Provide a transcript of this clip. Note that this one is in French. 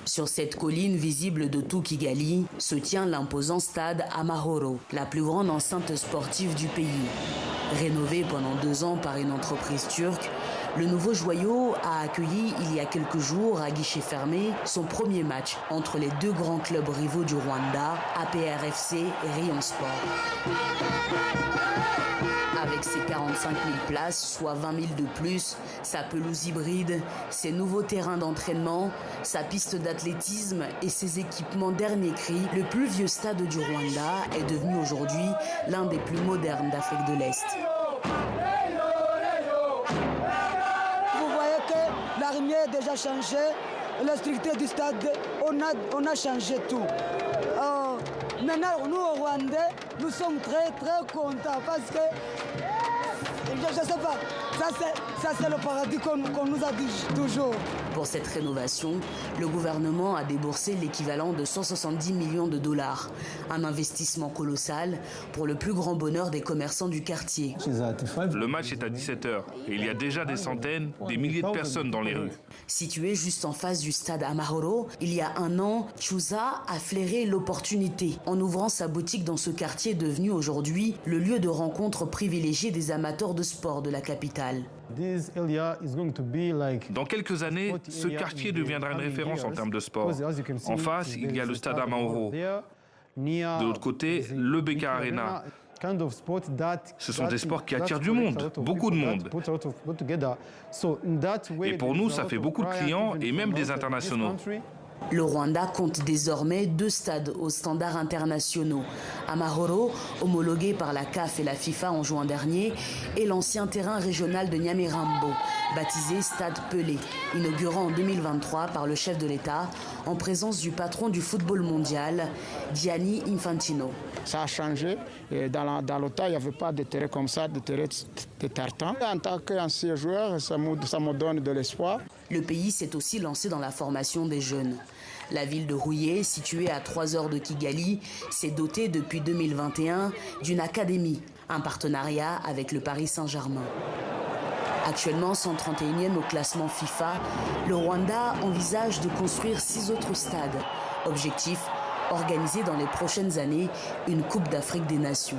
Sur cette colline visible de tout Kigali se tient l'imposant stade Amahoro, la plus grande enceinte sportive du pays. Rénové pendant 2 ans par une entreprise turque, le nouveau joyau a accueilli il y a quelques jours à guichet fermé son premier match entre les 2 grands clubs rivaux du Rwanda, APRFC et Rayon Sport. Avec ses 45 000 places, soit 20 000 de plus, sa pelouse hybride, ses nouveaux terrains d'entraînement, sa piste d'athlétisme et ses équipements dernier cri, le plus vieux stade du Rwanda est devenu aujourd'hui l'un des plus modernes d'Afrique de l'Est. Vous voyez que l'armée a déjà changé, la structure du stade, on a changé tout. Maintenant, nous au Rwanda, nous sommes très contents parce que, je ne sais pas, ça c'est le paradis qu'on nous a dit toujours. Pour cette rénovation, le gouvernement a déboursé l'équivalent de 170 millions de dollars. Un investissement colossal pour le plus grand bonheur des commerçants du quartier. Le match est à 17h et il y a déjà des centaines, des milliers de personnes dans les rues. Situé juste en face du stade Amahoro, il y a un an, Chuza a flairé l'opportunité en ouvrant sa boutique dans ce quartier devenu aujourd'hui le lieu de rencontre privilégié des amateurs de sport de la capitale. Dans quelques années, ce quartier deviendra une référence en termes de sport. En face, il y a le stade Amahoro. De l'autre côté, le BK Arena. Ce sont des sports qui attirent du monde, beaucoup de monde. Et pour nous, ça fait beaucoup de clients et même des internationaux. Le Rwanda compte désormais 2 stades aux standards internationaux. Amahoro, homologué par la CAF et la FIFA en juin dernier, et l'ancien terrain régional de Nyamirambo, baptisé Stade Pelé, inauguré en 2023 par le chef de l'État en présence du patron du football mondial, Gianni Infantino. Ça a changé. Dans le temps, il n'y avait pas de terrain comme ça, de terrain de tartan. En tant qu'ancien joueur, ça me donne de l'espoir. Le pays s'est aussi lancé dans la formation des jeunes. La ville de Huye, située à 3 heures de Kigali, s'est dotée depuis 2021 d'une académie, un partenariat avec le Paris Saint-Germain. Actuellement 131e au classement FIFA, le Rwanda envisage de construire 6 autres stades. Objectif, organiser dans les prochaines années une Coupe d'Afrique des Nations.